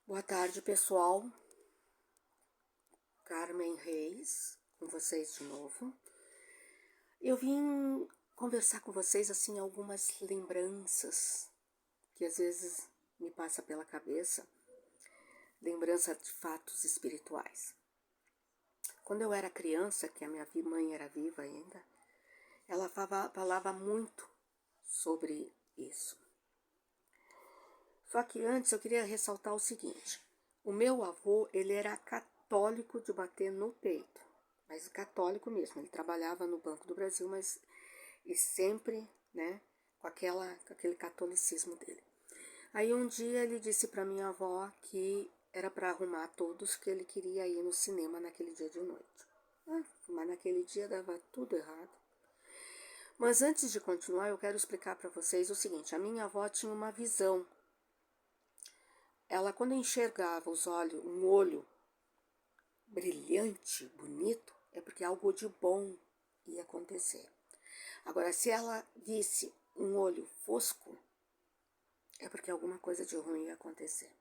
Boa tarde, pessoal. Carmen Reis, com vocês de novo. Eu vim conversar com vocês, assim, algumas lembranças que às vezes me passa pela cabeça, lembrança de fatos espirituais. Quando eu era criança, que a minha mãe era viva ainda, ela falava muito sobre isso. Só que antes eu queria ressaltar o seguinte: o meu avô, ele era católico de bater no peito, mas católico mesmo. Ele trabalhava no Banco do Brasil, mas e sempre, né, com aquele catolicismo dele. Aí um dia ele disse para minha avó que era para arrumar todos, que ele queria ir no cinema naquele dia de noite. Mas naquele dia dava tudo errado. Mas antes de continuar, eu quero explicar para vocês o seguinte: a minha avó tinha uma visão. Ela, quando enxergava um olho brilhante, bonito, é porque algo de bom ia acontecer. Agora, se ela visse um olho fosco, é porque alguma coisa de ruim ia acontecer.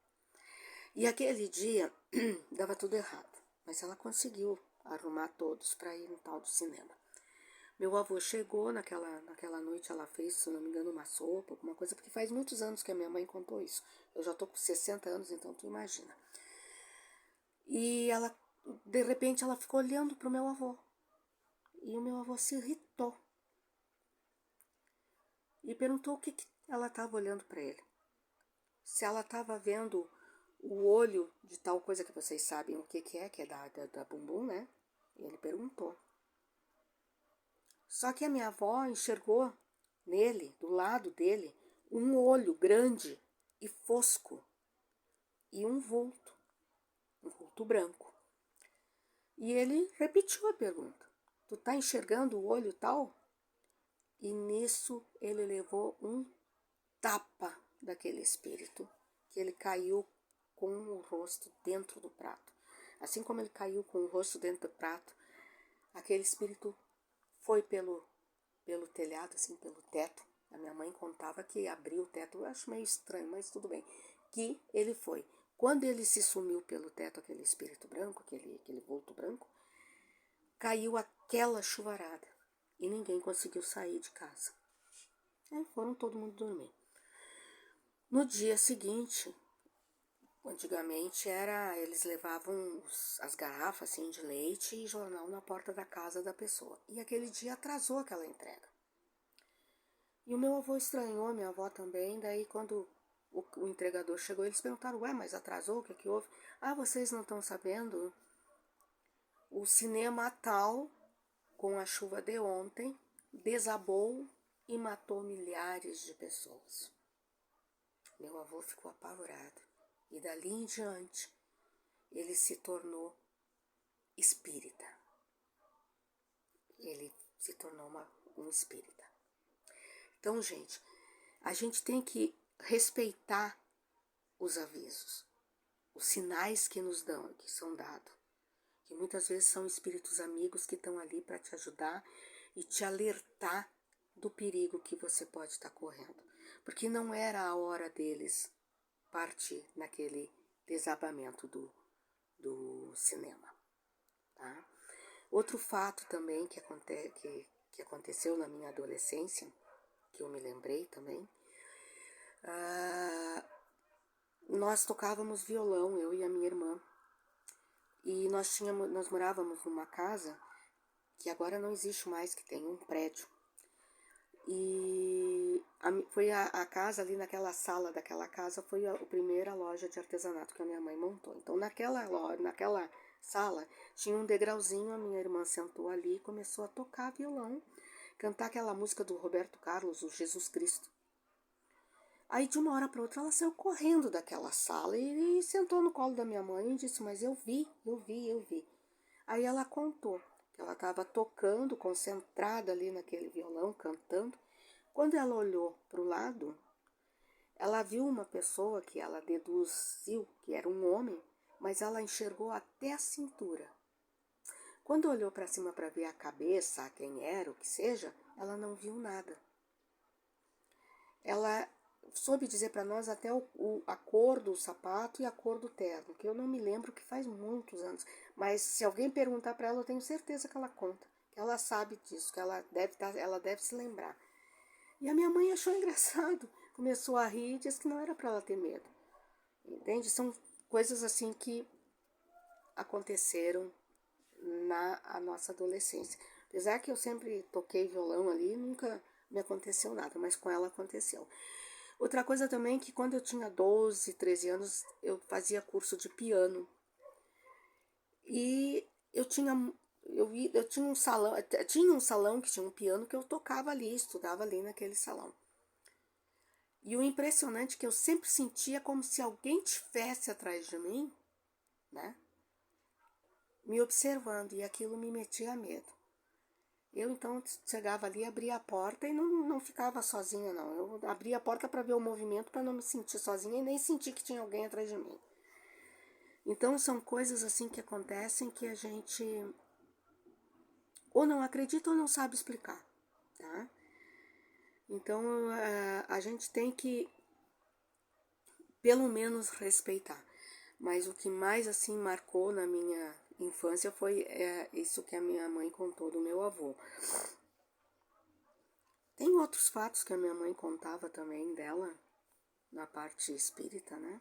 E aquele dia dava tudo errado, mas ela conseguiu arrumar todos para ir no tal do cinema. Meu avô chegou naquela noite, ela fez, se não me engano, uma sopa, alguma coisa, porque faz muitos anos que a minha mãe contou isso. Eu já tô com 60 anos, então tu imagina. E ela, de repente, ela ficou olhando pro meu avô. E o meu avô se irritou. E perguntou o que ela estava olhando para ele. Se ela estava vendo o olho de tal coisa que vocês sabem o que é da bumbum, né? E ele perguntou. Só que a minha avó enxergou nele, do lado dele, um olho grande e fosco e um vulto branco. E ele repetiu a pergunta: tu tá enxergando o olho tal? E nisso ele levou um tapa daquele espírito, que ele caiu com o rosto dentro do prato. Assim como ele caiu com o rosto dentro do prato, aquele espírito foi pelo telhado, assim, pelo teto. A minha mãe contava que abriu o teto. Eu acho meio estranho, mas tudo bem. Que ele foi. Quando ele se sumiu pelo teto, aquele espírito branco, aquele vulto branco, caiu aquela chuvarada. E ninguém conseguiu sair de casa. Aí foram todo mundo dormir. No dia seguinte, antigamente eles levavam as garrafas assim, de leite e jornal na porta da casa da pessoa. E aquele dia atrasou aquela entrega. E o meu avô estranhou, minha avó também. Daí quando o entregador chegou, eles perguntaram: ué, mas atrasou? O que houve? Ah, vocês não estão sabendo? O cinema tal, com a chuva de ontem, desabou e matou milhares de pessoas. Meu avô ficou apavorado. E dali em diante, ele se tornou espírita. Ele se tornou um espírita. Então, gente, a gente tem que respeitar os avisos, os sinais que nos dão, que são dados. Que muitas vezes são espíritos amigos que estão ali para te ajudar e te alertar do perigo que você pode estar correndo. Porque não era a hora deles partir naquele desabamento do cinema. Tá? Outro fato também que aconteceu na minha adolescência, que eu me lembrei também, nós tocávamos violão, eu e a minha irmã. E nós morávamos numa casa que agora não existe mais, que tem um prédio. E foi a casa ali naquela sala daquela casa, foi a primeira loja de artesanato que a minha mãe montou. Então naquela sala tinha um degrauzinho, a minha irmã sentou ali e começou a tocar violão, cantar aquela música do Roberto Carlos, o Jesus Cristo. Aí de uma hora para outra ela saiu correndo daquela sala e sentou no colo da minha mãe e disse: mas eu vi. Aí ela contou que ela estava tocando, concentrada ali naquele violão, cantando. Quando ela olhou para o lado, ela viu uma pessoa que ela deduziu que era um homem, mas ela enxergou até a cintura. Quando olhou para cima para ver a cabeça, quem era, o que seja, ela não viu nada. Ela soube dizer para nós até a cor do sapato e a cor do terno, que eu não me lembro, que faz muitos anos. Mas se alguém perguntar para ela, eu tenho certeza que ela conta, que ela sabe disso, que ela deve se lembrar. E a minha mãe achou engraçado, começou a rir e disse que não era para ela ter medo. Entende? São coisas assim que aconteceram na nossa adolescência. Apesar que eu sempre toquei violão ali, nunca me aconteceu nada, mas com ela aconteceu. Outra coisa também que quando eu tinha 12, 13 anos, eu fazia curso de piano. E eu tinha tinha um salão que tinha um piano que eu tocava ali, estudava ali naquele salão. E o impressionante é que eu sempre sentia como se alguém tivesse atrás de mim, né, me observando, e aquilo me metia medo. Eu então chegava ali, abria a porta e não ficava sozinha, não. Eu abria a porta para ver o movimento, para não me sentir sozinha e nem sentir que tinha alguém atrás de mim. Então são coisas assim que acontecem que a gente ou não acredita ou não sabe explicar, tá? Então a gente tem que pelo menos respeitar. Mas o que mais assim marcou na minha infância foi isso que a minha mãe contou do meu avô. Tem outros fatos que a minha mãe contava também dela, na parte espírita, né?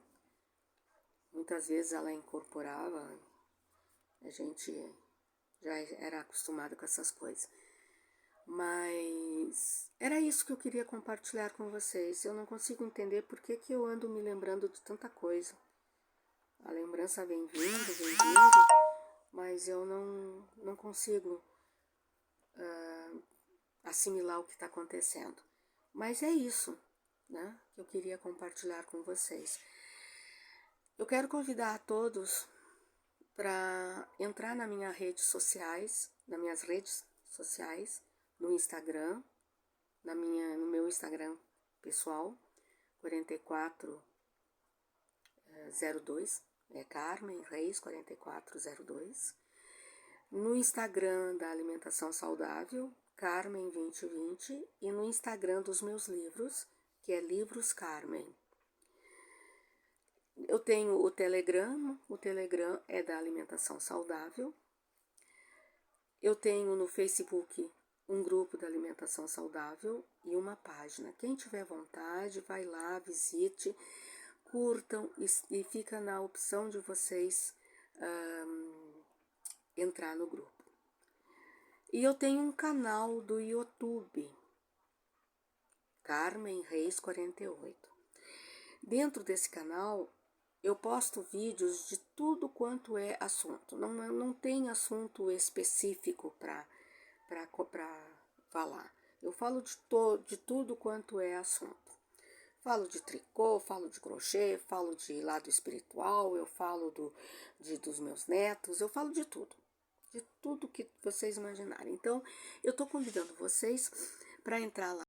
Muitas vezes ela incorporava, a gente já era acostumado com essas coisas. Mas era isso que eu queria compartilhar com vocês. Eu não consigo entender por que eu ando me lembrando de tanta coisa. A lembrança vem vindo, mas eu não consigo assimilar o que está acontecendo. Mas é isso, né, que eu queria compartilhar com vocês. Eu quero convidar a todos para entrar nas minhas redes sociais, no Instagram, no meu Instagram pessoal, 4402, Carmen Reis 4402. No Instagram da Alimentação Saudável, Carmen 2020, e no Instagram dos meus livros, que é Livros Carmen. Eu tenho o Telegram é da Alimentação Saudável. Eu tenho no Facebook um grupo da Alimentação Saudável e uma página. Quem tiver vontade, vai lá, visite, curtam e fica na opção de vocês entrar no grupo. E eu tenho um canal do YouTube, Carmen Reis 48. Dentro desse canal, eu posto vídeos de tudo quanto é assunto. Não tem assunto específico para falar. Eu falo de tudo quanto é assunto. Falo de tricô, falo de crochê, falo de lado espiritual, eu falo dos meus netos, eu falo de tudo que vocês imaginarem. Então, eu estou convidando vocês para entrar lá